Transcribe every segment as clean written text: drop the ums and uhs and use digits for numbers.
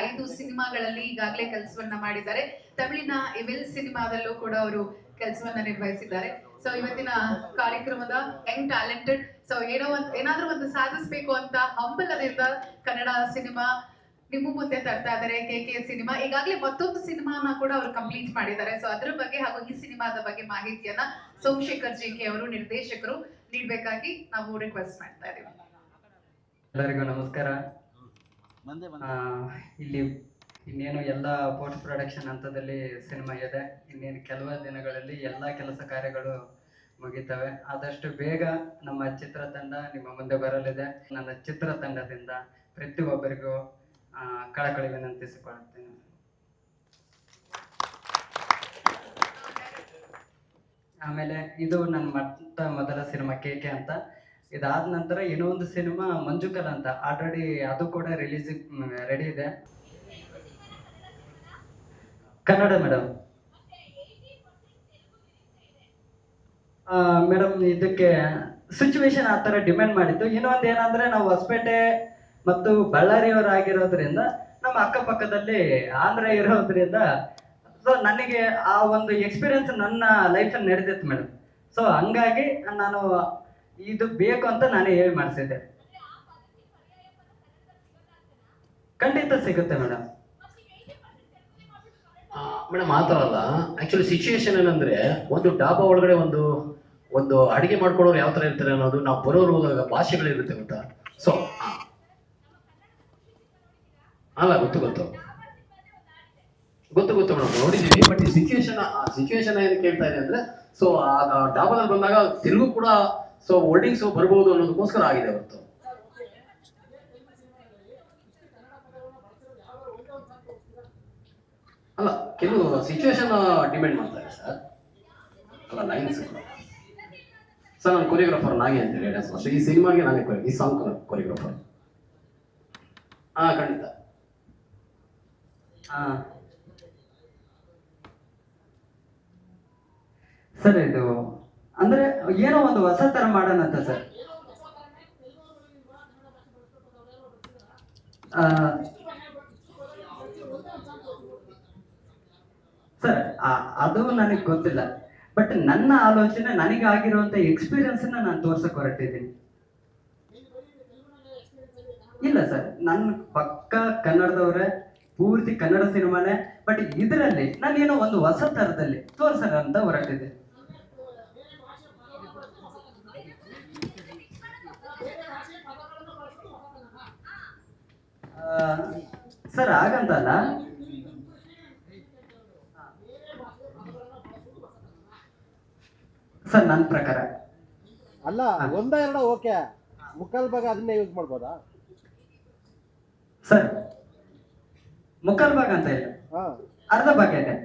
5 ಸಿನಿಮಾಗಳಲ್ಲಿ ಈಗಾಗಲೇ ಕೆಲಸವನ್ನ ಮಾಡಿದ್ದಾರೆ. ತಮಿಳಿನ ಎವಿಲ್ ಸಿನಿಮಾದಲ್ಲೂ ಕೂಡ ಅವರು ಕೆಲಸವನ್ನ ನಿರ್ವಹಿಸಿದ್ದಾರೆ. ಸೊ ಇವತ್ತಿನ ಕಾರ್ಯಕ್ರಮದ ಯಂಗ್ ಟ್ಯಾಲೆಂಟೆಡ್ ಏನಾದ್ರೂ ಒಂದು ಸಾಧಿಸಬೇಕು ಅಂತ ಹಂಬಲದಿಂದ ಕನ್ನಡ ಸಿನಿಮಾ ನಿಮ್ಮ ಮುಂದೆ ತರ್ತಾ ಇದ್ದಾರೆ. ಕೆ ಸಿನಿಮಾ ಈಗಾಗಲೇ ಮತ್ತೊಂದು ಸಿನಿಮಾನ ಕೂಡ ಅವರು ಕಂಪ್ಲೀಟ್ ಮಾಡಿದ್ದಾರೆ. ಸೊ ಅದ್ರ ಬಗ್ಗೆ ಹಾಗೂ ಈ ಸಿನಿಮಾದ ಬಗ್ಗೆ ಮಾಹಿತಿಯನ್ನ ಸೋಮಶೇಖರ್ ಕೆ ಅವರು ನಿರ್ದೇಶಕರು ನೀಡಬೇಕಾಗಿ ನಾವು ರಿಕ್ವೆಸ್ಟ್ ಮಾಡ್ತಾ ಇದ್ದೀವಿ. ಎಲ್ಲರಿಗೂ ನಮಸ್ಕಾರ. ಇಲ್ಲಿ ಇನ್ನೇನು ಎಲ್ಲ ಪೋಸ್ಟ್ ಪ್ರೊಡಕ್ಷನ್ ಹಂತದಲ್ಲಿ ಸಿನಿಮಾ ಇದೆ. ಇನ್ನೇನು ಕೆಲವು ದಿನಗಳಲ್ಲಿ ಎಲ್ಲ ಕೆಲಸ ಕಾರ್ಯಗಳು ಮುಗಿತವೆ. ಆದಷ್ಟು ಬೇಗ ನಮ್ಮ ಚಿತ್ರತಂಡ ನಿಮ್ಮ ಮುಂದೆ ಬರಲಿದೆ. ನನ್ನ ಚಿತ್ರತಂಡದಿಂದ ಪ್ರತಿಯೊಬ್ಬರಿಗೂ ಕಳಕಳಿ ವಿನಂತಿಸಿಕೊಳ್ಳುತ್ತೇನೆ. ಆಮೇಲೆ ಇದು ನನ್ನ ಮೊದಲ ಸಿನಿಮಾ ಕೆ ಅಂತ. ಇದಾದ ನಂತರ ಇನ್ನೊಂದು ಸಿನಿಮಾ ಮಂಜುಕಲ್ ಅಂತ ಆಲ್ರೆಡಿ ಅದು ಕೂಡ ರಿಲೀಸ್ ರೆಡಿ ಇದೆ. ಕನ್ನಡ ಮೇಡಮ್. ಮೇಡಮ್ ಇದಕ್ಕೆ ಸಿಚುವೇಶನ್ ಆ ಥರ ಡಿಮ್ಯಾಂಡ್ ಮಾಡಿದ್ದು. ಇನ್ನೊಂದು ಏನಂದ್ರೆ ನಾವು ಹೊಸಪೇಟೆ ಮತ್ತು ಬಳ್ಳಾರಿಯವರಾಗಿರೋದ್ರಿಂದ ನಮ್ಮ ಅಕ್ಕಪಕ್ಕದಲ್ಲಿ ಆಂಧ್ರ ಇರೋದ್ರಿಂದ ಸೊ ನನಗೆ ಆ ಒಂದು ಎಕ್ಸ್ಪೀರಿಯನ್ಸ್ ನನ್ನ ಲೈಫಲ್ಲಿ ನಡೆದಿತ್ತು ಮೇಡಮ್. ಸೊ ಹಂಗಾಗಿ ನಾನು ಇದು ಬೇಕು ಅಂತ ನಾನೇ ಹೇಳಿ ಮಾಡಿಸಿದ್ದೆ. ಖಂಡಿತ ಸಿಗುತ್ತೆ ಮೇಡಮ್. ಮೇಡಮ್ ಆ ಥರ ಅಲ್ಲ. ಆ್ಯಕ್ಚುಲಿ ಸಿಚುವೇಶನ್ ಏನಂದರೆ, ಒಂದು ಡಾಬಾ ಒಳಗಡೆ ಒಂದು ಅಡುಗೆ ಮಾಡ್ಕೊಳ್ಳೋರು ಯಾವ ಥರ ಇರ್ತಾರೆ ಅನ್ನೋದು ನಾವು ಬರೋರು ಹೋದಾಗ ಭಾಷೆಗಳಿರುತ್ತೆ ಗೊತ್ತಾ. ಸೊ ಅಲ್ಲ ಗೊತ್ತು ಮೇಡಮ್, ನೋಡಿದ್ದೀವಿ. ಬಟ್ ಈ ಸಿಚುವೇಶನ್ ಏನು ಕೇಳ್ತಾ ಇದೆ ಅಂದರೆ, ಸೊ ಆ ಡಾಬಾದಲ್ಲಿ ಬಂದಾಗ ತೆಲುಗು ಕೂಡ ಸೊ ವರ್ಡಿಂಗ್ಸ್ ಬರ್ಬೋದು ಅನ್ನೋದಕ್ಕೋಸ್ಕರ ಆಗಿದೆ ಹೊರತು. ಅಲ್ಲ, ಕೆಲವು ಸಿಚುವೇಶನ್ ಡಿಪೆಂಡ್ ಮಾಡ್ತಾರೆ ಸರ್. ಅಲ್ಲ ಲೈನ್ಸ್ ಸರ್. ನಾನು ಕೊರಿಯೋಗ್ರಾಫರ್ ನಾಗೆ ಅಂತೇಳಿ ಅಷ್ಟೇ. ಈ ಸಿನಿಮಾಗೆ ನಾನೇ ಈ ಸಾಂಗ್ ಕೊರಿಯೋಗ್ರಾಫರ್. ಖಂಡಿತ. ಸರ್ ಇದು ಅಂದ್ರೆ ಏನೋ ಒಂದು ಹೊಸ ತರ ಮಾಡೋಣ ಅಂತ ಸರ್. ಸರ್ ಅದು ನನಗೆ ಗೊತ್ತಿಲ್ಲ. ಬಟ್ ನನ್ನ ಆಲೋಚನೆ, ನನಗಾಗಿರುವಂತ ಎಕ್ಸ್ಪೀರಿಯನ್ಸ್ ನಾನು ತೋರ್ಸಕ್ ಹೊರಟಿದ್ದೀನಿ. ಇಲ್ಲ ಸರ್, ನನ್ನ ಪಕ್ಕ ಕನ್ನಡದವ್ರೆ, ಪೂರ್ತಿ ಕನ್ನಡ ಸಿನಿಮಾನೇ. ಬಟ್ ಇದರಲ್ಲಿ ನಾನೇನೋ ಒಂದು ಹೊಸ ತರದಲ್ಲಿ ತೋರ್ಸೋಣ ಅಂತ ಹೊರಟಿದ್ದೆ. ಸರ್ ಹಾಗಂತಲ್ಲ ಸರ್, ನನ್ನ ಪ್ರಕಾರ ಅಲ್ಲ, ಒಂದ ಎರಡ ಓಕೆ, ಮುಕ್ಕಾಲ್ ಭಾಗ ಅದನ್ನೇ ಯೂಸ್ ಮಾಡ್ಬೋದಾ ಸರ್? ಮುಕ್ಕಾಲ್ ಭಾಗ ಅಂತ ಇಲ್ಲ, ಅರ್ಧ ಭಾಗ ಇದೆ.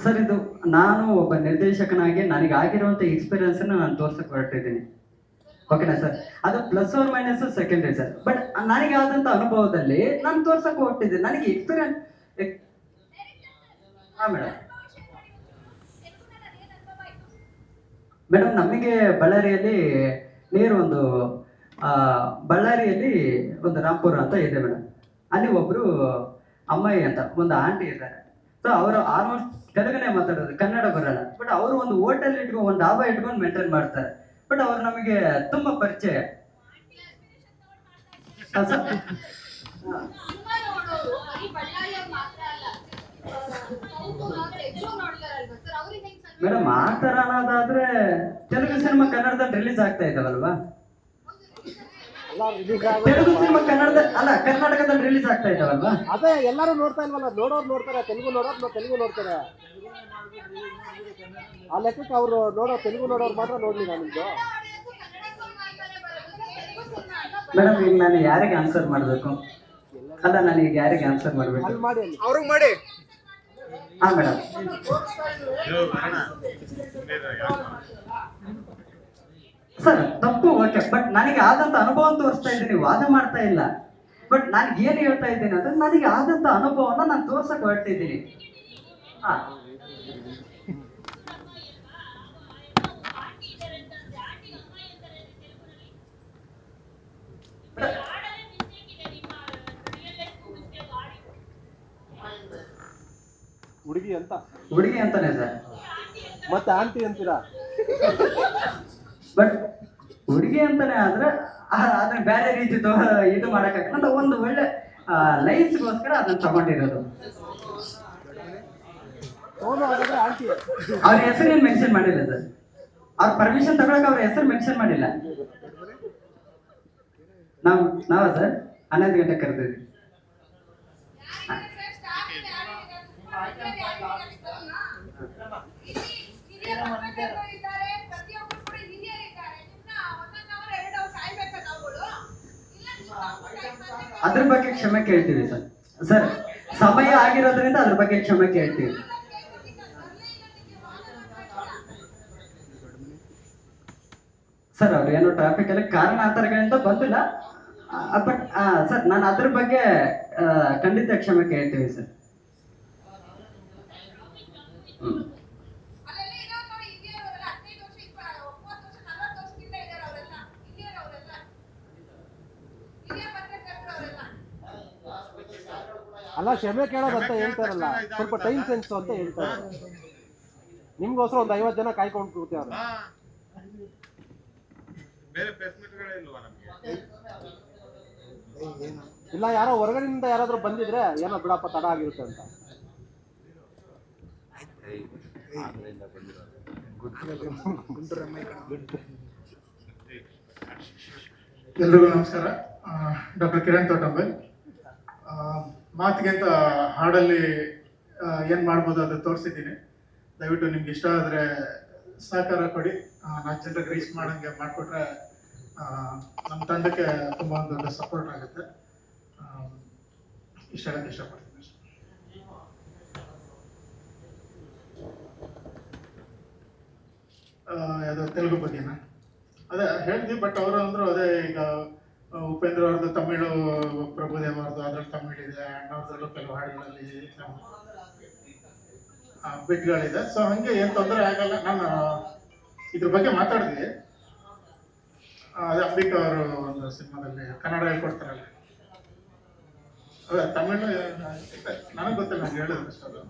ಸರ್ ಇದು ನಾನು ಒಬ್ಬ ನಿರ್ದೇಶಕನಾಗಿ ನನಗಾಗಿರುವಂತ ಎಕ್ಸ್ಪೀರಿಯನ್ಸ್ ನಾನು ತೋರ್ಸಕ್ ಹೊರಟಿದ್ದೀನಿ. ಓಕೆನಾ ಸರ್? ಅದು plus or minus secondary sir. But ನನಗೆ ಆದಂತ ಅನುಭವದಲ್ಲಿ ನಾನು ತೋರ್ಸಕ್ ಹೊರಟಿದ್ದೀನಿ. ನನಗೆ ಎಕ್ಸ್ಪೀರಿಯನ್ಸ್. ಮೇಡಮ್ ನಮಗೆ ಬಳ್ಳಾರಿಯಲ್ಲಿ ಬಳ್ಳಾರಿಯಲ್ಲಿ ಒಂದು ರಾಂಪುರ ಅಂತ ಇದೆ ಮೇಡಮ್. ಅಲ್ಲಿ ಒಬ್ರು ಅಮ್ಮಾಯಿ ಅಂತ ಒಂದು ಆಂಟಿ ಇದ್ದಾರೆ. ಸೊ ಅವರು ಆಲ್ಮೋಸ್ಟ್ ತೆಲುಗನೇ ಮಾತಾಡೋದು, ಕನ್ನಡ ಬರಲ್ಲ. ಬಟ್ ಅವರು ಒಂದು ಹೋಟೆಲ್ ಇಟ್ಕೊಂಡು, ಒಂದು ಡಾಬಾ ಇಟ್ಕೊಂಡು ಮೇಂಟೈನ್ ಮಾಡ್ತಾರೆ. ಬಟ್ ಅವ್ರು ನಮಗೆ ತುಂಬಾ ಪರಿಚಯ. ಮೇಡಮ್ ಆ ತರ ಅನ್ನೋದಾದ್ರೆ ತೆಲುಗು ಸಿನಿಮಾ ಕನ್ನಡದಲ್ಲಿ ರಿಲೀಸ್ ಆಗ್ತಾ ಇದ್ದಾವಲ್ವಾ? ತೆಲುಗು ಸಿನಿಮಾ ಕರ್ನಾಟಕದಲ್ಲಿ ರಿಲೀಸ್ ಆಗ್ತಾ ಇದ್ದಾವಲ್ವಾ? ಅದೇ ಎಲ್ಲರೂ ನೋಡ್ತಾ ಇಲ್ವಲ್ಲ, ನೋಡೋರು ನೋಡ್ತಾರೆ, ತೆಲುಗು ನೋಡ್ತಾರೆ. ಆ ಲೆಕ್ಕಕ್ಕೆ ಅವರು ತೆಲುಗು ನೋಡೋರು ಮಾತ್ರ ನೋಡ್ಲಿ. ನಿಮ್ದು ಮೇಡಮ್ ಈಗ ನಾನು ಯಾರಿಗೆ ಆನ್ಸರ್ ಮಾಡಬೇಕು? ಅಲ್ಲ, ನಾನು ಈಗ ಯಾರಿಗೆ ಆನ್ಸರ್ ಮಾಡಬೇಕು? ಅಲ್ಲಿ ಮಾಡಿ, ಅವ್ರಿಗೆ ಮಾಡಿ. ಹಾ ಮೇಡಮ್. ಸರ್ ತಪ್ಪು ಓಕೆ, ಬಟ್ ನನಗೆ ಆದಂತ ಅನುಭವ ತೋರಿಸ್ತಾ ಇದ್ದೀನಿ, ವಾದ ಮಾಡ್ತಾ ಇಲ್ಲ. ಬಟ್ ನಾನು ಏನ್ ಹೇಳ್ತಾ ಇದ್ದೀನಿ ಅಂದ್ರೆ ನನಗೆ ಆದಂತ ಅನುಭವನ ನಾನು ತೋರ್ಸಕ್ ಹೊರಟಿದ್ದೀನಿ. ಹಾ ಹುಡುಗಿ ಅಂತ ಹುಡುಗಿ ಅಂತಾನೆ ಸರ್, ಮತ್ತೆ ಆಂಟಿ ಅಂತೀರಾ? ಬಟ್ ಹುಡುಗಿ ಅಂತಾನೆ ಆದ್ರೆ ಅದನ್ನ ಬೇರೆ ರೀತಿ ಇದು ಮಾಡಕ್ಕಾಗಲ್ಲ. ಒಂದು ಒಳ್ಳೆ ಲೈಫ್ಗೋಸ್ಕರ ಅದನ್ನ ತಗೊಂಡಿರೋದು. ಸೋನು ಹಾಗಾದ್ರೆ ಆಂಟಿ. ಅವ್ರ ಹೆಸರೇನು ಮೆನ್ಷನ್ ಮಾಡಿಲ್ಲ ಸರ್, ಅವ್ರ ಪರ್ಮಿಷನ್ ತಗೊಳಕ್ ಅವ್ರ ಹೆಸರು ಮೆನ್ಷನ್ ಮಾಡಿಲ್ಲ. ನಾವ ಸರ್ 11 ಗಂಟೆ ಕರೆದಿದ್ವಿ. ಅದ್ರ ಬಗ್ಗೆ ಕ್ಷಮೆ ಕೇಳ್ತೀವಿ ಸರ್. ಸರ್ ಸಮಯ ಆಗಿರೋದ್ರಿಂದ ಅದ್ರ ಬಗ್ಗೆ ಕ್ಷಮೆ ಕೇಳ್ತೀವಿ. ಸರ್ ಅವ್ರು ಏನೋ ಟ್ರಾಫಿಕ್ ಅಲ್ಲಿ ಕಾರಣಾಂತರಗಳಿಂದ ಬಂದಿಲ್ಲ. ಬಟ್ ಸರ್ ನಾನು ಅದ್ರ ಬಗ್ಗೆ ಖಂಡಿತ ಕ್ಷಮೆ ಕೇಳ್ತೀವಿ ಸರ್. ಅಲ್ಲ, ಕ್ಷಮೆ ಕೇಳೋದು ಅಂತ ಹೇಳ್ತಾರಲ್ಲ, ಸ್ವಲ್ಪ ಟೈಮ್ ಸೆನ್ಸ್ ಅಂತ ಹೇಳ್ತಾರೆ. ನಿಮ್ಗೋಸ್ಕರ ಒಂದು 50 ಜನ ಕಾಯ್ಕೊಂಡು ಕೂರ್ತಾರೆ. ಇಲ್ಲ, ಯಾರೋ ಹೊರಗಡೆಯಿಂದ ಯಾರಾದ್ರೂ ಬಂದಿದ್ರೆ ಏನೋ ಬಿಡಪ್ಪ ತಡ ಆಗಿರುತ್ತೆ ಅಂತ. ಎಲ್ರಿಗೂ ನಮಸ್ಕಾರ. ಡಾಕ್ಟರ್ ಕಿರಣ್ ತೋಟಂಬಲ್. ಮಾತಿಗೆ ಅಂತ ಹಾಡಲ್ಲಿ ಏನು ಮಾಡ್ಬೋದು ಅದು ತೋರಿಸಿದ್ದೀನಿ. ದಯವಿಟ್ಟು ನಿಮ್ಗೆ ಇಷ್ಟ ಆದರೆ ಸಹಕಾರ ಕೊಡಿ. 4 ಜನರಿಗೆ ರೀಚ್ ಮಾಡೋಂಗೆ ಮಾಡಿಕೊಟ್ರೆ ನಮ್ಮ ತಂಡಕ್ಕೆ ತುಂಬ ಒಂದು ದೊಡ್ಡ ಸಪೋರ್ಟ್ ಆಗುತ್ತೆ. ಇಷ್ಟ ಹೇಳಕ್ಕೆ ಇಷ್ಟಪಡ್ತೀನಿ. ಅದು ತೆಲುಗು ಬಗ್ಗೆನಾ ಅದೇ ಹೇಳ್ತೀವಿ, ಬಟ್ ಅವರು ಅಂದರು ಅದೇ ಈಗ ಉಪೇಂದ್ರ ಅವ್ರದ್ದು ತಮಿಳು, ಪ್ರಭುದೇವ್ ಅವ್ರದ್ದು ಅದ್ರಲ್ಲಿ ತಮಿಳಿದೆ, ಅಣ್ಣವ್ರದ್ರಲ್ಲೂ ಕೆಲವು ಹಾಡುಗಳಲ್ಲಿ ಬಿಟ್ಗಳಿದೆ. ಸೊ ಹಂಗೆ ಏನು ತೊಂದರೆ ಆಗಲ್ಲ. ನಾನು ಇದ್ರ ಬಗ್ಗೆ ಮಾತಾಡಿದ್ವಿ. ಅದೇ ಅಂಬಿಕಾ ಅವರು ಒಂದು ಸಿನಿಮಾದಲ್ಲಿ ಕನ್ನಡ ಹೇಳ್ಕೊಡ್ತಾರಲ್ಲ, ಅದೇ ತಮಿಳು ನನಗೆ ಗೊತ್ತಿಲ್ಲ, ನಂಗೆ ಹೇಳಿದ್ರು ಅಷ್ಟು. ಅದು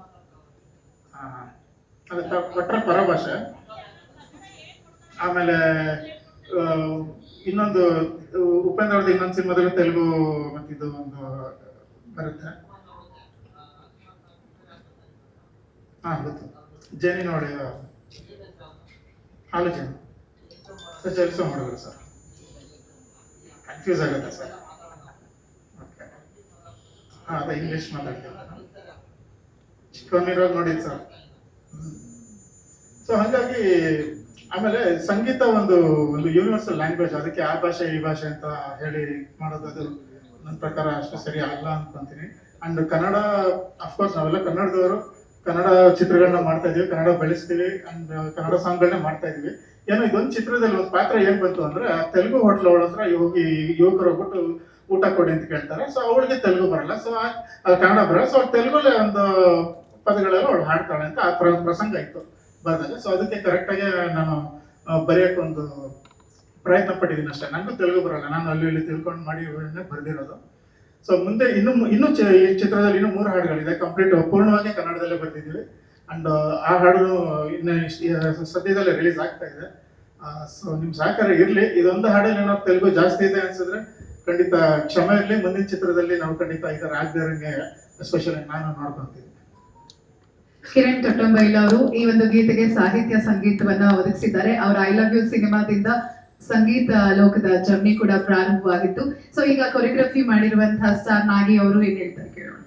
ಅದೇ ಕೊಟ್ಟರೆ ಪರಭಾಷೆ. ಆಮೇಲೆ ಇನ್ನೊಂದು ಉಪೇಂದ್ರ ಅವ್ರದ್ದು ಇನ್ನೊಂದು ಸಿನಿಮಾದಲ್ಲಿ ತೆಲುಗು ಮತ್ತಿದು ಒಂದು ಬರುತ್ತೆ. ಗೊತ್ತು, ಜೇನಿ ನೋಡಿ ಹಾಲು ಜೇನು ಚಲಿಸೋ ಮಾಡಿದ್ರು ಸರ್. ಕನ್ಫ್ಯೂಸ್ ಆಗುತ್ತೆ ಸರ್. ಓಕೆ, ಅದೇ ಇಂಗ್ಲೀಷ್ ಮಾತಾಡ್ತೀವಿ, ಚಿಕ್ಕವನಿರೋದು ನೋಡಿದ್ದು ಸರ್. ಸೊ ಹಾಗಾಗಿ ಆಮೇಲೆ ಸಂಗೀತ ಒಂದು ಯೂನಿವರ್ಸಲ್ ಲ್ಯಾಂಗ್ವೇಜ್. ಅದಕ್ಕೆ ಆ ಭಾಷೆ ಈ ಭಾಷೆ ಅಂತ ಹೇಳಿ ಮಾಡೋದು ಅದು ನನ್ನ ಪ್ರಕಾರ ಅಷ್ಟು ಸರಿ ಆಗಲ್ಲ ಅನ್ಕೊಂತೀನಿ. ಅಂಡ್ ಕನ್ನಡ, ಅಫ್ಕೋರ್ಸ್ ನಾವೆಲ್ಲ ಕನ್ನಡದವರು, ಕನ್ನಡ ಚಿತ್ರಗಳನ್ನ ಮಾಡ್ತಾ ಇದೀವಿ, ಕನ್ನಡ ಬೆಳೆಸ್ತೀವಿ, ಅಂಡ್ ಕನ್ನಡ ಸಾಂಗ್ಗಳನ್ನ ಮಾಡ್ತಾ ಇದೀವಿ. ಏನೋ ಇದೊಂದು ಚಿತ್ರದಲ್ಲಿ ಒಂದು ಪಾತ್ರ ಏನ್ ಬಂತು ಅಂದ್ರೆ, ತೆಲುಗು ಹೋಟ್ಲ್ ಅವಳ ಹತ್ರ ಹೋಗಿ ಯುವಕರು ಹೋಗ್ಬಿಟ್ಟು ಊಟ ಕೊಡಿ ಅಂತ ಕೇಳ್ತಾರೆ. ಸೊ ಅವಳಿಗೆ ತೆಲುಗು ಬರಲ್ಲ, ಸೊ ಕನ್ನಡ ಬರಲ್ಲ. ಸೊ ತೆಲುಗಲ್ಲಿ ಒಂದು ಪದಗಳೆಲ್ಲ ಅವಳು ಹಾಡ್ತಾಳೆ ಅಂತ ಆ ಪ್ರಸಂಗ ಇತ್ತು ಬರ್ದಾಗ. ಸೊ ಅದಕ್ಕೆ ಕರೆಕ್ಟಾಗಿ ನಾನು ಬರೆಯೋಕೆ ಒಂದು ಪ್ರಯತ್ನ ಪಟ್ಟಿದ್ದೀನಿ ಅಷ್ಟೇ. ನನಗೂ ತೆಲುಗು ಬರಲ್ಲ, ನಾನು ಅಲ್ಲಿ ಇಲ್ಲಿ ತಿಳ್ಕೊಂಡು ಮಾಡಿ ಬರೆದಿರೋದು. ಸೊ ಮುಂದೆ ಇನ್ನೂ ಈ ಚಿತ್ರದಲ್ಲಿ ಇನ್ನೂ 3 ಹಾಡುಗಳಿದೆ, ಕಂಪ್ಲೀಟ್ ಪೂರ್ಣವಾಗಿ ಕನ್ನಡದಲ್ಲೇ ಬರ್ತಿದ್ದೀವಿ. ಅಂಡ್ ಆ ಹಾಡು ಇನ್ನು ಸದ್ಯದಲ್ಲೇ ರಿಲೀಸ್ ಆಗ್ತಾ ಇದೆ. ಸೊ ನಿಮ್ಮ ಸಹಕಾರ ಇರಲಿ. ಇದೊಂದು ಹಾಡಲ್ಲಿ ಏನಾದ್ರು ತೆಲುಗು ಜಾಸ್ತಿ ಇದೆ ಅನ್ಸಿದ್ರೆ ಖಂಡಿತ ಕ್ಷಮೆ ಇರಲಿ. ಮುಂದಿನ ಚಿತ್ರದಲ್ಲಿ ನಾವು ಖಂಡಿತ ಈ ಥರ ಆಗದೆ ಇರೋಂಗೆ ಎಸ್ಪೆಷಲಿ ನಾನು ನೋಡ್ಕೊಂತೀನಿ. ಕಿರಣ್ ತೊಟ್ಟಂಬೈಲ್ ಅವರು ಈ ಒಂದು ಗೀತೆಗೆ ಸಾಹಿತ್ಯ ಸಂಗೀತವನ್ನ ಒದಗಿಸಿದ್ದಾರೆ. ಅವರ ಐ ಲವ್ ಯು ಸಿನಿಮಾದಿಂದ ಸಂಗೀತ ಲೋಕದ ಜರ್ನಿ ಕೂಡ ಪ್ರಾರಂಭವಾಗಿತ್ತು. ಸೊ ಈಗ ಕೊರಿಯೋಗ್ರಫಿ ಮಾಡಿರುವಂತಹ ಸ್ಟಾರ್ ನಾಗಿ ಅವರು ಏನ್ ಹೇಳ್ತಾರೆ ಕೇಳೋಣ.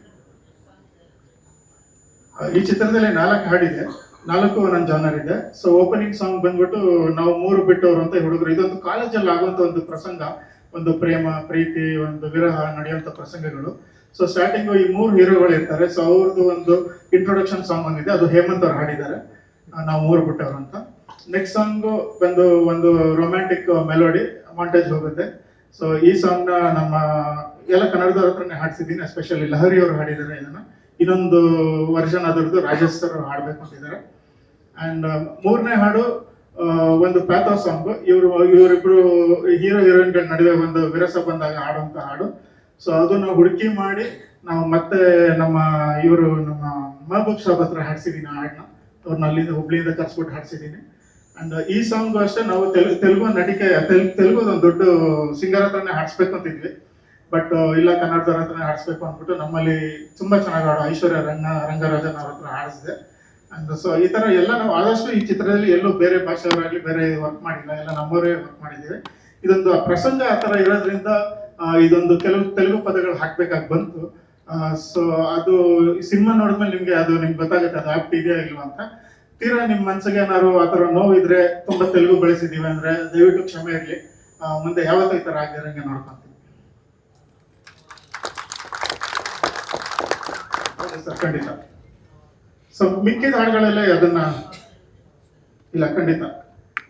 ಈ ಚಿತ್ರದಲ್ಲಿ 4 ಹಾಡಿದೆ, 4 ನನ್ನ ಜಾನರ್ ಇದೆ. ಸೊ ಓಪನಿಂಗ್ ಸಾಂಗ್ ಬಂದ್ಬಿಟ್ಟು ನಾವು 3 ಬಿಟ್ಟವರು ಅಂತ ಹುಡುಗರು. ಇದೊಂದು ಕಾಲೇಜಲ್ಲಿ ಆಗುವಂತ ಒಂದು ಪ್ರಸಂಗ, ಒಂದು ಪ್ರೇಮ, ಪ್ರೀತಿ, ಒಂದು ವಿರಹ ನಡೆಯುವಂತ ಪ್ರಸಂಗಗಳು. ಸೊ ಸ್ಟಾರ್ಟಿಂಗ್ ಈ 3 ಹೀರೋಗಳು ಇರ್ತಾರೆ. ಸೊ ಅವ್ರದ್ದು ಒಂದು ಇಂಟ್ರೊಡಕ್ಷನ್ ಸಾಂಗ್ ಒಂದಿದೆ, ಅದು ಹೇಮಂತ್ ಅವ್ರು ಹಾಡಿದ್ದಾರೆ, ನಾವು 3 ಬಿಟ್ಟವ್ರು ಅಂತ. ನೆಕ್ಸ್ಟ್ ಸಾಂಗ್ ಬಂದು ಒಂದು ರೊಮ್ಯಾಂಟಿಕ್ ಮೆಲೋಡಿ ಮಾಂಟೇಜ್ ಹೋಗುತ್ತೆ. ಸೊ ಈ ಸಾಂಗ್ ನ ನಮ್ಮ ಎಲ್ಲ ಕನ್ನಡದವ್ರ ಹತ್ರನೇ ಹಾಡ್ಸಿದ್ದೀನಿ, ಎಸ್ಪೆಷಲಿ ಲಹರಿ ಅವರು ಹಾಡಿದ್ದಾರೆ ಇದನ್ನ. ಇನ್ನೊಂದು ವರ್ಷನ್ ಅದರದ್ದು ರಾಜೇಶ್ ಸರ್ ಹಾಡ್ಬೇಕು ಅಂತಿದ್ದಾರೆ. ಅಂಡ್ 3ನೇ ಹಾಡು ಒಂದು ಪ್ಯಾಥೋ ಸಾಂಗ್, ಇವರಿಬ್ರು ಹೀರೋ ಹೀರೋಯಿನ್ಗಳ ನಡುವೆ ಒಂದು ವಿರಸ ಬಂದಾಗ ಹಾಡುವಂತ ಹಾಡು. ಸೊ ಅದನ್ನ ಹುಡುಕಿ ಮಾಡಿ ನಾವು ಮತ್ತೆ ನಮ್ಮ ಮಹಬೂಬ್ ಸಾಬ್ ಹತ್ರ ಹಾಡ್ಸಿದೀನಿ ಹಾಡನ್ನ. ಅವ್ರನ್ನ ಅಲ್ಲಿಂದ ಹುಬ್ಳಿಯಿಂದ ಕರ್ಸ್ಬಿಟ್ಟು ಹಾಡ್ಸಿದೀನಿ. ಅಂಡ್ ಈ ಸಾಂಗ್ ಅಷ್ಟೇ ನಾವು ತೆಲುಗು ನಟಿಕೆ ತೆಲುಗು ಒಂದು ದೊಡ್ಡ ಸಿಂಗರ್ ಹತ್ರನೇ ಹಾಡ್ಸ್ಬೇಕು ಅಂತಿದ್ವಿ, ಬಟ್ ಇಲ್ಲ ಕನ್ನಡದವ್ರ ಹತ್ರನೇ ಹಾಡ್ಸ್ಬೇಕು ಅಂದ್ಬಿಟ್ಟು ನಮ್ಮಲ್ಲಿ ತುಂಬಾ ಚೆನ್ನಾಗಿ ಹಾಡು ಐಶ್ವರ್ಯ ರಂಗರಾಜನ್ ಅವ್ರ ಹತ್ರ ಹಾಡಿಸಿದೆ. ಅಂಡ್ ಸೊ ಈ ತರ ಎಲ್ಲ ನಾವು ಆದಷ್ಟು ಈ ಚಿತ್ರದಲ್ಲಿ ಎಲ್ಲೂ ಬೇರೆ ಭಾಷೆಯವರಾಗ್ಲಿ ಬೇರೆ ವರ್ಕ್ ಮಾಡಿಲ್ಲ, ಎಲ್ಲ ನಮ್ಮವರೇ ವರ್ಕ್ ಮಾಡಿದ್ದೀವಿ. ಇದೊಂದು ಪ್ರಸಂಗ ಆ ತರ ಇರೋದ್ರಿಂದ ಇದೊಂದು ತೆಲುಗು ಪದಗಳು ಹಾಕ್ಬೇಕಾಗಿ ಬಂತು. ಸೊ ಅದು ಸಿನಿಮಾ ನೋಡಿದ್ಮೇಲೆ ನಿಮ್ಗೆ ಗೊತ್ತಾಗುತ್ತೆ ಅದು ಆಪ್ಟ್ ಇದೆಯಾ ಇಲ್ವಾ ಅಂತ. ತೀರಾ ನಿಮ್ ಮನ್ಸಿಗೆ ಏನಾದ್ರು ಆ ತರ ನೋವಿದ್ರೆ, ತುಂಬಾ ತೆಲುಗು ಬೆಳೆಸಿದೀವಿ ಅಂದ್ರೆ ದಯವಿಟ್ಟು ಕ್ಷಮೆ ಇರ್ಲಿ. ಮುಂದೆ ಯಾವತ್ತೂ ಈ ತರ ಆಗಿರಂಗೆ ನೋಡ್ಕೊಂತೀವಿ ಸರ್, ಖಂಡಿತ. ಸೊ ಮಿಕ್ಕಿದ ಹಾಡುಗಳಲ್ಲೇ ಅದನ್ನ ಇಲ್ಲ, ಖಂಡಿತ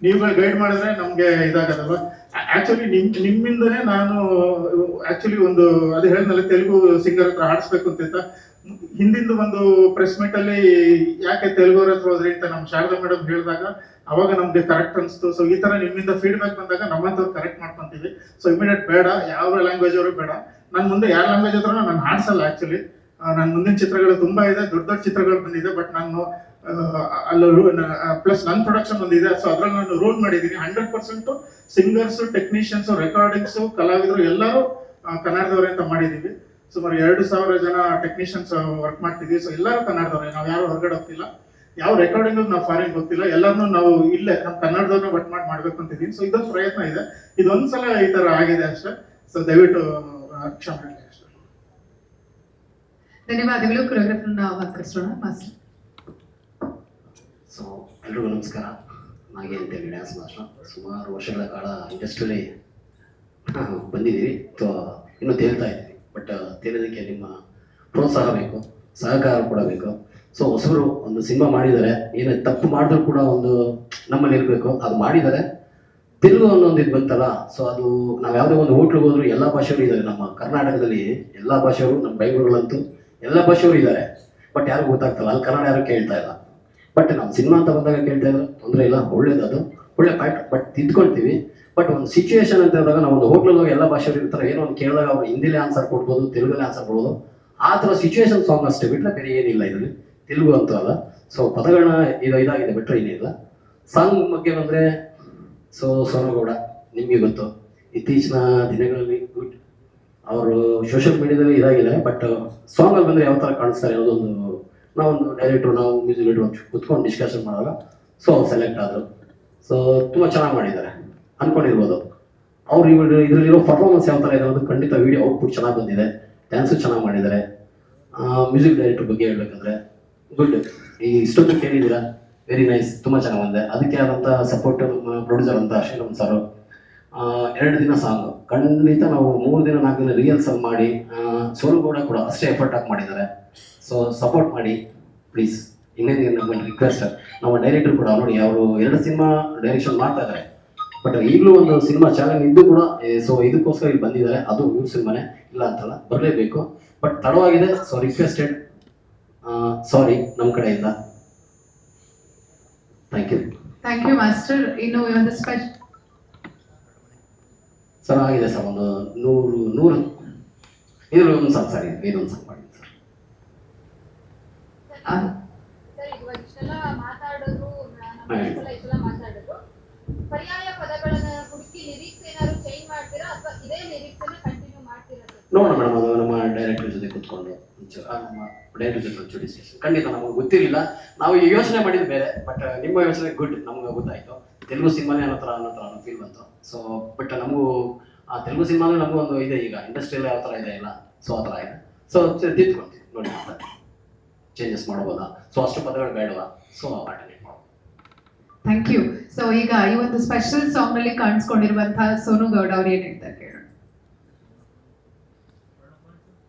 ನೀವುಗಳು ಗೈಡ್ ಮಾಡಿದ್ರೆ ನಮ್ಗೆ ಇದಾಗದಲ್ವಾ. ಆಕ್ಚುಲಿ ನಿಮ್ಮಿಂದನೇ ನಾನು ಆಕ್ಚುಲಿ ಒಂದು ಅದು ಹೇಳಿದ್ನಲ್ಲ ತೆಲುಗು ಸಿಂಗರ್ ಹತ್ರ ಹಾಡಿಸ್ಬೇಕು ಅಂತ. ಹಿಂದಿಂದು ಒಂದು ಪ್ರೆಸ್ ಮೀಟ್ ಅಲ್ಲಿ ಯಾಕೆ ತೆಲುಗುವ್ರ ಹತ್ರ ಹೋದ್ರಿ ಅಂತ ನಮ್ಮ ಶಾರದಾ ಮೇಡಮ್ ಹೇಳಿದಾಗ ಅವಾಗ ನಮ್ಗೆ ಕರೆಕ್ಟ್ ಅನ್ಸ್ತು. ಸೊ ಈ ತರ ನಿಮ್ಮಿಂದ ಫೀಡ್ಬ್ಯಾಕ್ ಬಂದಾಗ ನಮ್ಮಂತವ್ರು ಕರೆಕ್ಟ್ ಮಾಡ್ಕೊಂತೀವಿ. ಸೊ ಇಮಿಡಿಯೇಟ್ ಬೇಡ, ಯಾವ ಲ್ಯಾಂಗ್ವೇಜ್ ಅವರು ಬೇಡ, ನಾನು ಮುಂದೆ ಯಾವ ಲ್ಯಾಂಗ್ವೇಜ್ ಹತ್ರ ನಾನು ಹಾಡ್ಸಲ್ಲ. ಆಕ್ಚುಲಿ ನನ್ನ ಮುಂದಿನ ಚಿತ್ರಗಳು ತುಂಬಾ ಇದೆ, ದೊಡ್ಡ ಚಿತ್ರಗಳು ಬಂದಿದೆ, ಬಟ್ ನಾನು ಪ್ಲಸ್ ನನ್ನ ಪ್ರೊಡಕ್ಷನ್ ಒಂದಿದೆ. ಸೊ ಅದ್ರಲ್ಲಿ ನಾನು ರೂಲ್ ಮಾಡಿದ್ದೀನಿ 100% ಸಿಂಗರ್ಸ್, ಟೆಕ್ನಿಷಿಯನ್ಸ್, ರೆಕಾರ್ಡಿಂಗ್ಸ್, ಕಲಾವಿದರು ಎಲ್ಲರೂ ಕನ್ನಡದವರೇ ಅಂತ ಮಾಡಿದೀವಿ. ಸುಮಾರು 2,000 ಜನ ಟೆಕ್ನಿಷಿಯನ್ಸ್ ವರ್ಕ್ ಮಾಡ್ತಿದ್ವಿ. ಸೊ ಎಲ್ಲರೂ ಕನ್ನಡದವ್ರೆ, ನಾವು ಯಾರು ಹೊರಗಡೆ ಹೋಗ್ತಿಲ್ಲ, ಯಾವ ರೆಕಾರ್ಡಿಂಗ್ ನಾವು ಫಾರಿನ್ ಹೋಗ್ತಿಲ್ಲ, ಎಲ್ಲರನ್ನೂ ನಾವು ಇಲ್ಲೇ ನಮ್ಮ ಕನ್ನಡದವ್ರನ್ನ ಒಟ್ಟು ಮಾಡ್ಬೇಕು ಅಂತಿದ್ದೀನಿ. ಸೊ ಇದೊಂದು ಪ್ರಯತ್ನ ಇದೆ, ಇದೊಂದ್ಸಲ ಈ ತರ ಆಗಿದೆ ಅಷ್ಟೇ. ಸೊ ದಯವಿಟ್ಟು ಕ್ಷಮೆ ಅಷ್ಟೇ. ಧನ್ಯವಾದಗಳು. ಕೊರಿಯೋಗ್ರಾಫರ್ನ ಮಾತನಾಡಿಸೋಣ ಮಾಸ್ಟರ್. ಸೊ ಎಲ್ರಿಗೂ ನಮಸ್ಕಾರ. ನಾಗೆ ಅಂತೇಳಿ ಡ್ಯಾನ್ಸ್ ಮಾಸ್ಟರ್. ಸುಮಾರು ವರ್ಷಗಳ ಕಾಲ ಇಂಡಸ್ಟ್ರಿಯಲ್ಲಿ ಬಂದಿದ್ದೀವಿ, ಇನ್ನೂ ತೇಲ್ತಾ ಇದ್ದೀವಿ. ಬಟ್ ತೇಲೋದಕ್ಕೆ ನಿಮ್ಮ ಪ್ರೋತ್ಸಾಹ ಬೇಕು, ಸಹಕಾರ ಕೂಡ ಬೇಕು. ಸೊ ಹೊಸಬರು ಒಂದು ಸಿನಿಮಾ ಮಾಡಿದ್ದಾರೆ, ಏನೇ ತಪ್ಪು ಮಾಡಿದ್ರು ಕೂಡ ಒಂದು ನಮ್ಮಲ್ಲಿ ಇರಬೇಕು, ಅದು ಮಾಡಿದ್ದಾರೆ. ತೆಲುಗು ಅನ್ನೊಂದು ಇದು ಬಂತಲ್ಲ, ಸೊ ಅದು ನಾವು ಯಾವುದೇ ಒಂದು ಹೋಟ್ಲಿಗೆ ಹೋದ್ರು ಎಲ್ಲ ಭಾಷೆಯವರು ಇದ್ದಾರೆ. ನಮ್ಮ ಕರ್ನಾಟಕದಲ್ಲಿ ಎಲ್ಲ ಭಾಷೆಯವರು, ನಮ್ಮ ಬೆಂಗಳೂರಲ್ಲಂತೂ ಎಲ್ಲ ಭಾಷೆಯವರು ಇದ್ದಾರೆ, ಬಟ್ ಯಾರಿಗೂ ಗೊತ್ತಾಗ್ತಲ್ಲ, ಅಲ್ಲಿ ಕನ್ನಡ ಯಾರು ಕೇಳ್ತಾ ಇಲ್ಲ. ಬಟ್ ನಮ್ಮ ಸಿನಿಮಾ ಅಂತ ಬಂದಾಗ ಕೇಳ್ತಾ ಇದ್ರು, ತೊಂದರೆ ಇಲ್ಲ, ಒಳ್ಳೇದು, ಅದು ಒಳ್ಳೆ ಪಾಯಿಂಟ್. ಬಟ್ ತಿದ್ಕೊಳ್ತೀವಿ. ಬಟ್ ಒಂದು ಸಿಚುವೇಶನ್ ಅಂತ ಹೇಳಿದಾಗ ನಾವು ಒಂದು ಹೋಟ್ಲಲ್ಲಿ ಹೋಗಿ ಎಲ್ಲ ಭಾಷೆಯವರು ಇರ್ತಾರೆ, ಏನೋ ಒಂದು ಕೇಳಿದಾಗ ಅವ್ರು ಹಿಂದಿಲೇ ಆನ್ಸರ್ ಕೊಡ್ಬೋದು, ತೆಲುಗಲ್ಲಿ ಆನ್ಸರ್ ಕೊಡ್ಬೋದು. ಆ ಥರ ಸಿಚುವೇಶನ್ ಸಾಂಗ್ ಅಷ್ಟೇ ಬಿಟ್ಟರೆ ಬೇರೆ ಏನಿಲ್ಲ ಇದರಲ್ಲಿ, ತೆಲುಗು ಅಂತೂ ಅಲ್ಲ. ಸೊ ಪದಗಳನ್ನ ಇದಾಗಿದೆ ಬಿಟ್ಟರೆ ಏನಿಲ್ಲ. ಸಾಂಗ್ ಬಗ್ಗೆ ಬಂದರೆ ಸೋನುಗೌಡ ನಿಮಗೆ ಗೊತ್ತು, ಇತ್ತೀಚಿನ ದಿನಗಳಲ್ಲಿ ಗುಡ್ ಅವರು ಸೋಷಿಯಲ್ ಮೀಡಿಯಾದಲ್ಲಿ ಇದಾಗಿದ್ದಾರೆ. ಬಟ್ ಸಾಂಗಲ್ಲಿ ಬಂದರೆ ಯಾವ ಥರ ಕಾಣಿಸ್ತಾರೆ ಅನ್ನೋದೊಂದು ನಾವೊಂದು ಡೈರೆಕ್ಟ್ರು, ನಾವು ಮ್ಯೂಸಿಕ್ ಡೈರೆಕ್ಟ್ರು ಕುತ್ಕೊಂಡು ಡಿಸ್ಕಷನ್ ಮಾಡುವಾಗ ಸೊ ಸೆಲೆಕ್ಟ್ ಆದರು. ಸೊ ತುಂಬ ಚೆನ್ನಾಗಿ ಮಾಡಿದ್ದಾರೆ ಅಂದ್ಕೊಂಡಿರ್ಬೋದು. ಅವ್ರು ಇದರಲ್ಲಿರೋ ಪರ್ಫಾರ್ಮೆನ್ಸ್ ಯಾವ ಥರ ಇದೆ ಅನ್ನೋದು ಖಂಡಿತ ವಿಡಿಯೋ ಔಟ್ಪುಟ್ ಚೆನ್ನಾಗಿ ಬಂದಿದೆ, ಡ್ಯಾನ್ಸು ಚೆನ್ನಾಗಿ ಮಾಡಿದ್ದಾರೆ. ಮ್ಯೂಸಿಕ್ ಡೈರೆಕ್ಟರ್ ಬಗ್ಗೆ ಹೇಳ್ಬೇಕಂದ್ರೆ ಗುಡ್, ಈ ಇಷ್ಟೊಂದು ಕೇಳಿದ್ದೀರಾ, ವೆರಿ ನೈಸ್, ತುಂಬ ಚೆನ್ನಾಗಿ ಬಂದಿದೆ. ಅದಕ್ಕೆ ಆದಂಥ ಸಪೋರ್ಟ್ ನಮ್ಮ ಪ್ರೊಡ್ಯೂಸರ್ ಅಂತ ಶ್ರೀರಾಮ್ ಸರ್. 2 ದಿನ ಸಾಂಗು ಖಂಡಿತ ನಾವು 3 ದಿನ 4 ದಿನ ರಿಹರ್ಸಲ್ ಮಾಡಿ, ಸೋನುಗೌಡ ಕೂಡ ಅಷ್ಟೇ ಎಫರ್ಟ್ ಹಾಕಿ ಮಾಡಿದ್ದಾರೆ. ಸೊ ಸಪೋರ್ಟ್ ಮಾಡಿ ಪ್ಲೀಸ್. ಇನ್ನೇನು ನಮ್ಮ ರಿಕ್ವೆಸ್ಟ್, ನಮ್ಮ ಡೈರೆಕ್ಟರ್ ಕೂಡ ನೋಡಿ ಅವರು 2 ಸಿನಿಮಾ ಡೈರೆಕ್ಷನ್ ಮಾಡ್ತಾ ಇದ್ದಾರೆ, ಬಟ್ ಈಗಲೂ ಒಂದು ಸಿನಿಮಾ ಚಾಲೆಂಜ್ ಇದ್ದು ಕೂಡ ಸೊ ಇದಕ್ಕೋಸ್ಕರ ಇಲ್ಲಿ ಬಂದಿದ್ದಾರೆ. ಅದು ಇವ್ರ ಸಿನಿಮಾನೇ, ಇಲ್ಲ ಅಂತಲ್ಲ, ಬರಲೇಬೇಕು. ಬಟ್ ತಡವಾಗಿದೆ, ಸೊ ರಿಕ್ವೆಸ್ಟೆಡ್, ಸಾರಿ ನಮ್ಮ ಕಡೆಯಿಂದ. Thank you. Thank you master. ಇನ್ನು ಒಂದು ಸ್ಪೆಷಲ್ ಸರ್ ಆಗಿದೆ ಸರ್, ಒಂದು 100 ಇದರಲ್ಲಿ ಒಂದು ಸಾಂಗ್ ಸರ್, ಇದೊಂದು ಸಾಂಗ್ ಮಾಡಿ ಸರ್. ಸರ್ ಇವಾಗ ಇಷ್ಟೆಲ್ಲ ಮಾತಾಡೋದು, ಇಷ್ಟೆಲ್ಲ ಮಾತಾಡೋದು, ಪರ್ಯಾಯ ಪದಗಳನ್ನ ಹುಡುಕಿ ಲಿರಿಕ್ಸ್ ಏನಾದ್ರು ಚೇಂಜ್ ಮಾಡ್ತೀರಾ ಅಥವಾ ಇದೇ ಲಿರಿಕ್ಸ್ ಅನ್ನ ಕಂಟಿನ್ಯೂ ಮಾಡ್ತೀರಾ? ನೋಡೋಣ ಮೇಡಮ್, ಅದು ನಮ್ಮ ಡೈರೆಕ್ಟರ್ ಜೊತೆ ಕೂತ್ಕೊಂಡು ನಮ್ಮ ಡೈರೆಕ್ಟರ್ ಜೊತೆ ಒಂಚೂರು ಡಿಸ್ಕಷನ್. ಖಂಡಿತ ನಮಗೆ ಗೊತ್ತಿರಲಿಲ್ಲ, ನಾವು ಈ ಯೋಚನೆ ಮಾಡಿದ್ದು ಬೇರೆ, ಬಟ್ ನಿಮ್ಮ ಯೋಚನೆ ಗುಡ್, ನಮ್ಗೆ ಗೊತ್ತಾಯ್ತು. ತೆಲುಗು ಸಿನಿಮಾನೇ ಅನ್ನೋ ಥರ ಫೀಲ್ ಬಂತು. ಸೊ ಬಟ್ ನಮಗೂ ಆ ತೆಲುಗು ಸಿನಿಮಾನೇ ನಮಗೂ ಒಂದು ಇದೆ, ಈಗ ಇಂಡಸ್ಟ್ರಿಯಲ್ಲಿ ಯಾವ ಥರ ಇದೆ ಇಲ್ಲ, ಸೊ ಆ ಥರ ಇದೆ. ಸೊ ತಿದ್ಕೊಳ್ತೀವಿ ನೋಡಿ, ಮತ್ತೆ ಚೇಂಜಸ್ ಮಾಡ್ಬೋದಾ, ಸೊ ಅಷ್ಟು ಪದಗಳು ಬೇಡವಾ, ಸೊ ಆಲ್ಟರ್ನೇಟ್ ಮಾಡ್ಬೋದು. Thank you. ಸೊ ಈಗ ಈ ಒಂದು ಸ್ಪೆಷಲ್ ಸಾಂಗ್ ನಲ್ಲಿ ಕಾಣಿಸ್ಕೊಂಡಿರುವಂತಹ ಸೋನು ಗೌಡ ಅವ್ರು ಏನ್ ಹೇಳ್ತಾರೆ ಕೇಳೋಣ.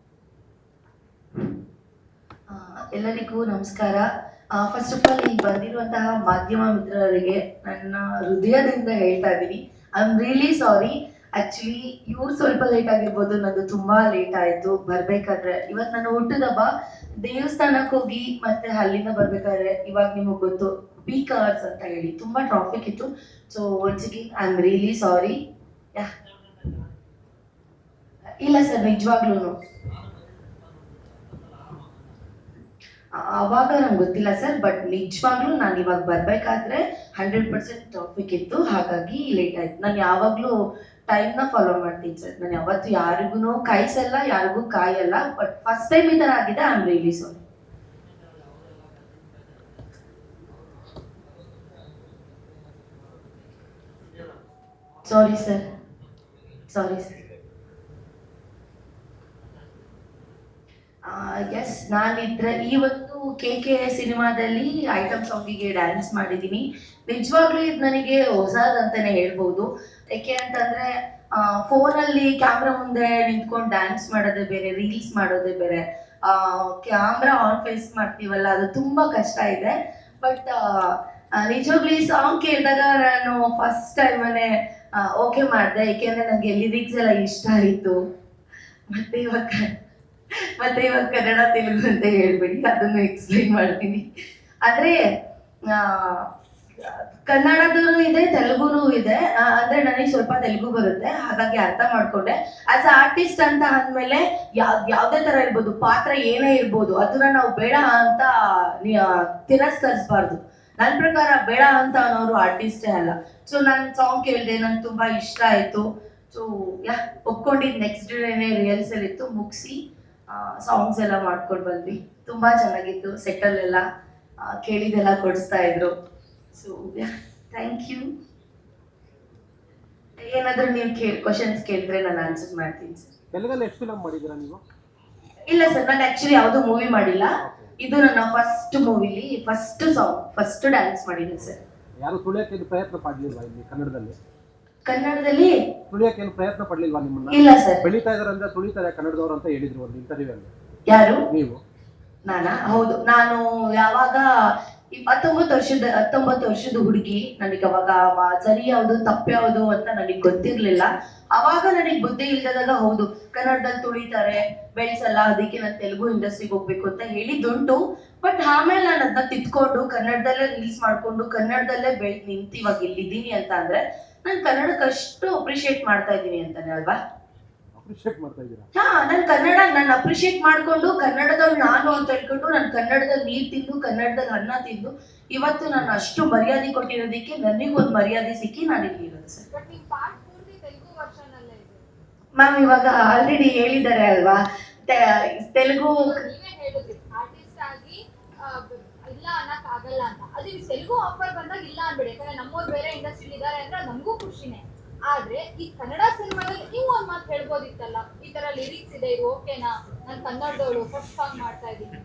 ಎಲ್ಲರಿಗೂ ನಮಸ್ಕಾರ. ಫಸ್ಟ್ ಆಫ್ ಆಲ್ ಇಲ್ಲಿ ಬಂದಿರುವಂತಹ ಮಾಧ್ಯಮ ಮಿತ್ರರಿಗೆ ನನ್ನ ಹೃದಯದಿಂದ ಹೇಳ್ತಾ ಇದ್ದೀನಿ, I am really sorry. Actually ಇವ್ರು ಸ್ವಲ್ಪ ಲೇಟ್ ಆಗಿರ್ಬೋದು, ನಂದು ತುಂಬಾ ಲೇಟ್ ಆಯ್ತು ಬರ್ಬೇಕಾದ್ರೆ. ಇವತ್ತು ನಾನು ಹುಟ್ಟಿದಬ್ಬ, ದೇವಸ್ಥಾನಕ್ಕೆ ಹೋಗಿ ಮತ್ತೆ ಅಲ್ಲಿಂದ ಬರ್ಬೇಕಾದ್ರೆ ಇವಾಗ ನಿಮಗೆ ಗೊತ್ತು ಪೀಕ್ ಅವರ್ಸ್ ಅಂತ ಹೇಳಿ ತುಂಬಾ ಟ್ರಾಫಿಕ್ ಇತ್ತು. So once again I am really ಸಾರಿ. ಇಲ್ಲ ಸರ್, ನಿಜವಾಗ್ಲೂ ಅವಾಗ ನಂಗೆ ಗೊತ್ತಿಲ್ಲ ಸರ್, ಬಟ್ ನಿಜವಾಗ್ಲೂ ನಾನು ಇವಾಗ ಬರ್ಬೇಕಾದ್ರೆ 100% ಟ್ರಾಫಿಕ್ ಇತ್ತು, ಹಾಗಾಗಿ ಲೇಟ್ ಆಯ್ತು. ನಾನು ಯಾವಾಗ್ಲೂ ಟೈಮ್ನ ಫಾಲೋ ಮಾಡ್ತೀನಿ ಸರ್. ನಾನು ಯಾವತ್ತು ಯಾರಿಗೂ ಕಾಯಿಸಲ್ಲ, ಯಾರಿಗೂ ಕಾಯಲ್ಲ. ಬಟ್ ಫಸ್ಟ್ ಟೈಮ್ ಈ ಥರ ಆಗಿದೆ, I am really sorry. Sorry sir, sorry sir. Yes, ನಾನಿದ್ರೆ ಇವತ್ತು KK ಸಿನಿಮಾದಲ್ಲಿ ಐಟಮ್ ಸಾಂಗಿಗೆ ಡ್ಯಾನ್ಸ್ ಮಾಡಿದ್ದೀನಿ. ನಿಜವಾಗ್ಲೂ ಇದು ನನಗೆ ಹೊಸದಂತಾನೆ ಹೇಳ್ಬೋದು. ಯಾಕೆ ಅಂತಂದ್ರೆ ಫೋನಲ್ಲಿ ಕ್ಯಾಮ್ರಾ ಮುಂದೆ ನಿಂತ್ಕೊಂಡು ಡ್ಯಾನ್ಸ್ ಮಾಡೋದೇ ಬೇರೆ, ರೀಲ್ಸ್ ಮಾಡೋದೇ ಬೇರೆ. ಕ್ಯಾಮ್ರಾ ಆನ್ ಫೇಸ್ ಮಾಡ್ತೀವಲ್ಲ, ಅದು ತುಂಬಾ ಕಷ್ಟ ಇದೆ. ಬಟ್ ನಿಜವಾಗ್ಲೂ ಈ ಸಾಂಗ್ ಕೇಳಿದಾಗ ನಾನು ಫಸ್ಟ್ ಟೈಮೇ ಓಕೆ ಮಾಡಿದೆ, ಏಕೆಂದ್ರೆ ನನಗೆ ಲಿರಿಕ್ಸ್ ಎಲ್ಲ ಇಷ್ಟ ಆಯಿತು. ಮತ್ತೆ ಇವಾಗ ಕನ್ನಡ ತೆಲುಗು ಅಂತ ಹೇಳ್ಬೇಡಿ, ಅದನ್ನು ಎಕ್ಸ್ಪ್ಲೈನ್ ಮಾಡ್ತೀನಿ. ಅಂದ್ರೆ ಕನ್ನಡದೂ ಇದೆ, ತೆಲುಗುನೂ ಇದೆ. ಅಂದ್ರೆ ನನಗೆ ಸ್ವಲ್ಪ ತೆಲುಗು ಬರುತ್ತೆ, ಹಾಗಾಗಿ ಅರ್ಥ ಮಾಡ್ಕೊಂಡೆ. ಆಸ್ ಅ ಆರ್ಟಿಸ್ಟ್ ಅಂತ ಅಂದ್ಮೇಲೆ ಯಾವ್ದೇ ತರ ಇರ್ಬೋದು, ಪಾತ್ರ ಏನೇ ಇರ್ಬೋದು, ಅದನ್ನ ನಾವು ಬೇಡ ಅಂತ ತಿರಸ್ಕರಿಸಬಾರ್ದು. ನನ್ನ ಪ್ರಕಾರ ಬೇಡ ಅಂತ ಅನ್ನೋರು ಆರ್ಟಿಸ್ಟೇ ಅಲ್ಲ. ಸೊ ನಾನು ಸಾಂಗ್ ಕೇಳಿದೆ, ನನ್ಗೆ ತುಂಬಾ ಇಷ್ಟ ಆಯ್ತು. ಸೊ ಒಪ್ಕೊಂಡಿದ್ದು ನೆಕ್ಸ್ಟ್ ಡೇನೇ ರಿಹರ್ಸಲ್ ಇತ್ತು, ಮುಗಿಸಿ ಸಾಂಗ್ಸ್ ಎಲ್ಲ ಮಾಡ್ಕೊಂಡು ಬಂದ್ವಿ. ತುಂಬಾ ಚೆನ್ನಾಗಿತ್ತು. ಸೆಟಲ್ ಎಲ್ಲ ಕೇಳಿದೆಲ್ಲ ಕೊಡಿಸ್ತಾ ಇದ್ರು. So thank you. ಏನಾದ್ರೂ ನೀವು ಕ್ವಶನ್ಸ್ ಕೇಳಿದ್ರೆ ನಾನು ಆನ್ಸರ್ ಮಾಡ್ತೀನಿ ಸರ್. ತೆಲುಗಲ್ಲಿ ಎಷ್ಟು ಫಿಲಮ್ ಮಾಡಿದ್ದೀರಾ ನೀವು? ಇಲ್ಲ ಸರ್, ನಾನು ಆಕ್ಚುಲಿ ಯಾವುದು ಮೂವಿ ಮಾಡಿಲ್ಲ. ಇದು ನನ್ನ ಫಸ್ಟ್ ಮೂವಿಲಿ ಫಸ್ಟ್ ಸಾಂಗ್, ಫಸ್ಟ್ ಡ್ಯಾನ್ಸ್ ಮಾಡಿದ್ದೀನಿ ಸರ್. ಯಾರು ತುಳಿಯಕ್ಕೆ ಪ್ರಯತ್ನ ಪಡ್ಲಿಲ್ವಾ ಇಲ್ಲಿ ಕನ್ನಡದಲ್ಲಿ? ಕನ್ನಡದಲ್ಲಿ ತುಳಿಯಕ್ಕೆ ಏನು ಪ್ರಯತ್ನ ಪಡ್ಲಿಲ್ವಾ ನಿಮ್ಮನ್ನ? ಇಲ್ಲ ಸರ್. ಬೆಳೀತಾ ಇದಾರೆ ಅಂದ್ರೆ ತುಳಿತಾರೆ ಕನ್ನಡದವರು ಅಂತ ಹೇಳಿದ್ರು ಒಂದು ಇಂಟರ್ವ್ಯೂ ಅಲ್ಲಿ. ಯಾರು? ನೀವು? ನಾನಾ? ಹೌದು. ನಾನು ಯಾವಾಗ 19 ವರ್ಷದ ಹುಡುಗಿ, ನನಗೆ ಅವಾಗ ಸರಿ ಯಾವುದು ತಪ್ಪು ಯಾವುದು ಅಂತ ನನಗೆ ಗೊತ್ತಿರ್ಲಿಲ್ಲ. ಅವಾಗ ನನಗೆ ಬುದ್ಧಿ ಇಲ್ದಾಗ ಹೌದು ಕನ್ನಡದಲ್ಲಿ ತುಳಿತಾರೆ, ಬೆಳೆಸಲ್ಲ, ಅದಕ್ಕೆ ನಾನು ತೆಲುಗು ಇಂಡಸ್ಟ್ರಿಗೆ ಹೋಗ್ಬೇಕು ಅಂತ ಹೇಳಿದ್ದುಂಟು. ಬಟ್ ಆಮೇಲೆ ನಾನು ಅದನ್ನ ತಿದ್ಕೊಂಡು ಕನ್ನಡದಲ್ಲೇ ರೀಲ್ಸ್ ಮಾಡ್ಕೊಂಡು ಕನ್ನಡದಲ್ಲೇ ಬೆಳೆದು ನಿಂತು ಇವಾಗ ಇಲ್ಲಿದ್ದೀನಿ ಅಂತ ಅಂದ್ರೆ ನಾನು ಕನ್ನಡಕ್ಕೆ ಅಷ್ಟು ಅಪ್ರಿಶಿಯೇಟ್ ಮಾಡ್ತಾ ಇದ್ದೀನಿ ಅಂತಾನೆ ಅಲ್ವಾ? ಅಪ್ರಿಶಿಯೇಟ್ ಮಾಡ್ತಾ ಇದ್ದೀರಾ? ನಾನು ಕನ್ನಡ ನಾನು ಅಪ್ರಿಶಿಯೇಟ್ ಮಾಡ್ಕೊಂಡು ಕನ್ನಡದವ್ರು ನಾನು ಅಂತ ಹೇಳ್ಕೊಂಡು ನಾನು ಕನ್ನಡದಲ್ಲಿ ನೀರು ತಿಂದು ಕನ್ನಡದಲ್ಲಿ ಅನ್ನ ತಿಂದು ಇವತ್ತು ನಾನು ಅಷ್ಟು ಮರ್ಯಾದೆ ಕೊಟ್ಟಿರೋದಕ್ಕೆ ನನಗೊಂದು ಮರ್ಯಾದೆ ಸಿಕ್ಕಿ ನಾನು ಇಲ್ಲಿ ಇರೋದು ಸರ್. ಬಟ್ ನಿಮ್ಮ ಪಾರ್ಟ್ ಪೂರ್ತಿ ತೆಲುಗು ವರ್ಷನ್ ಅಲ್ಲೇ ಇದೆ ಮ್ಯಾಮ್. ಇವಾಗ ಆಲ್ರೆಡಿ ಹೇಳಿದ್ದಾರೆ ಅಲ್ವಾ, ತೆಲುಗು ನೀವೇ ಹೇಳಿದ್ರಿ ಆರ್ಟಿಸ್ಟ್ ಆಗಿ ಇಲ್ಲ ಅನ್ನಕ್ ಆಗಲ್ಲ ಅಂತ. ಅದು ತೆಲುಗು ಆಫರ್ ಬಂದಾಗ ಇಲ್ಲ ಅನ್ಬೇಡಿ, ಯಾಕಂದ್ರೆ ನಮ್ಮವ್ರು ಬೇರೆ ಇಂಡಸ್ಟ್ರಿ ಇದಾರೆ ಅಂದ್ರೆ ನಮಗೂ ಖುಷಿನೇ. ಆದ್ರೆ ಈ ಕನ್ನಡ ಸಿನಿಮಾದಲ್ಲಿ ನೀವು ಒಂದ್ ಮಾತು ಹೇಳ್ಬೋದಿತ್ತಲ್ಲ, ಈ ತರ ಲಿರಿಕ್ಸ್ ಇದೆ, ಇದು ಓಕೆನಾ, ನಾನು ಕನ್ನಡದವಳು ಫಸ್ಟ್ ಸಾಂಗ್ ಮಾಡ್ತಾ ಇದ್ದೀನಿ.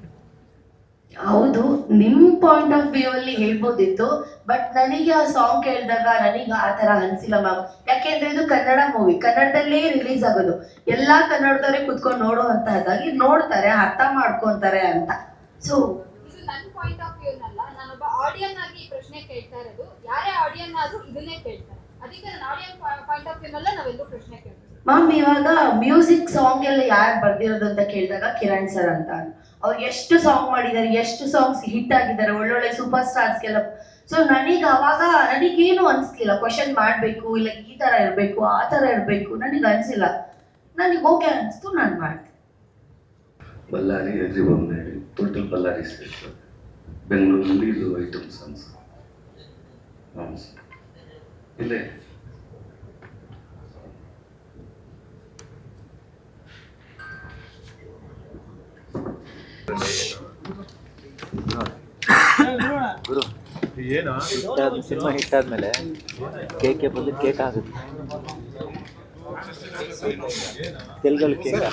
ಹೌದು, ನಿಮ್ ಪಾಯಿಂಟ್ ಆಫ್ ವ್ಯೂ ಅಲ್ಲಿ ಹೇಳ್ಬೋದಿತ್ತು. ಬಟ್ ನನಗೆ ಆ ಸಾಂಗ್ ಕೇಳಿದಾಗ ನನಗೆ ಆ ತರ ಅನ್ಸಿಲ್ಲ ಮ್ಯಾಮ್. ಯಾಕೆಂದ್ರೆ ಇದು ಕನ್ನಡ ಮೂವಿ, ಕನ್ನಡದಲ್ಲೇ ರಿಲೀಸ್ ಆಗೋದು. ಎಲ್ಲಾ ಕನ್ನಡದವರೇ ಕುತ್ಕೊಂಡು ನೋಡೋ ಅಂತ ಇದ್ದಾಗಿ ನೋಡ್ತಾರೆ, ಅರ್ಥ ಮಾಡ್ಕೊಂತಾರೆ ಅಂತ. ಸೊ ಇದು ನನ್ನ ಪಾಯಿಂಟ್ ಆಫ್ ವ್ಯೂ ನಲ್ಲ, ನಾನೊಬ್ಬ ಆಡಿಯನ್ ಆಗಿ ಈ ಪ್ರಶ್ನೆ ಕೇಳ್ತಾ ಇರೋದು. ಯಾರೇ ಆಡಿಯನ್ ಆದ್ರೂ ಇದನ್ನೇ ಕೇಳ್ತಾರೆ, ಅದಕ್ಕೆ ನಾನು ಆಡಿಯನ್ ಪಾಯಿಂಟ್ ಆಫ್ ವ್ಯೂ ನಲ್ಲ ನಾವೆಲ್ಲೂ ಪ್ರಶ್ನೆ ಕೇಳ್ತೀವಿ. ಮ್ಯಾಮ್, ಇವಾಗ ಮ್ಯೂಸಿಕ್ ಸಾಂಗ್ ಎಲ್ಲ ಯಾರು ಬರ್ದಿರೋದು ಅಂತ ಕೇಳಿದಾಗ ಕಿರಣ್ ಸರ್ ಅಂತ. ಅವ್ರು ಎಷ್ಟು ಸಾಂಗ್ ಮಾಡಿದ್ದಾರೆ, ಎಷ್ಟು ಸಾಂಗ್ಸ್ ಹಿಟ್ ಆಗಿದ್ದಾರೆ, ಒಳ್ಳೊಳ್ಳೆ ಸೂಪರ್ ಸ್ಟಾರ್ಸ್ಗೆಲ್ಲ. ಸೊ ನನಗೆ ಅವಾಗ ನನಗೇನು ಅನ್ಸ್ಲಿಲ್ಲ ಕ್ವಶನ್ ಮಾಡ್ಬೇಕು, ಇಲ್ಲ ಈ ತರ ಇರ್ಬೇಕು ಆ ತರ ಇರ್ಬೇಕು, ನನಗೆ ಅನ್ಸಿಲ್ಲ. ನನಗೆ ಓಕೆ ಅನ್ಸ್ತು, ನಾನು ಮಾಡ್ತೀನಿ. ಬಳ್ಳಾರಿ ಎಲ್ರಿಗೊಮ್ಮೆ ಟೋಟಲ್ ಬಳ್ಳಾರಿ ಸ್ಟೇಟ್, ಬೆಂಗಳೂರಲ್ಲಿ ಇದು ಐಟಮ್ ಸಾಂಗ್ಸ್ ಇಲ್ಲೇ ಸಿನಿಮಾ ಹಿಟ್ ಆದ್ಮೇಲೆ ಕೇಕ್ ಬದಲು ಕೇಕ್ ಆಗುತ್ತೆ, ತೆಲುಗಲ್ಲಿ ಕೇಕ್.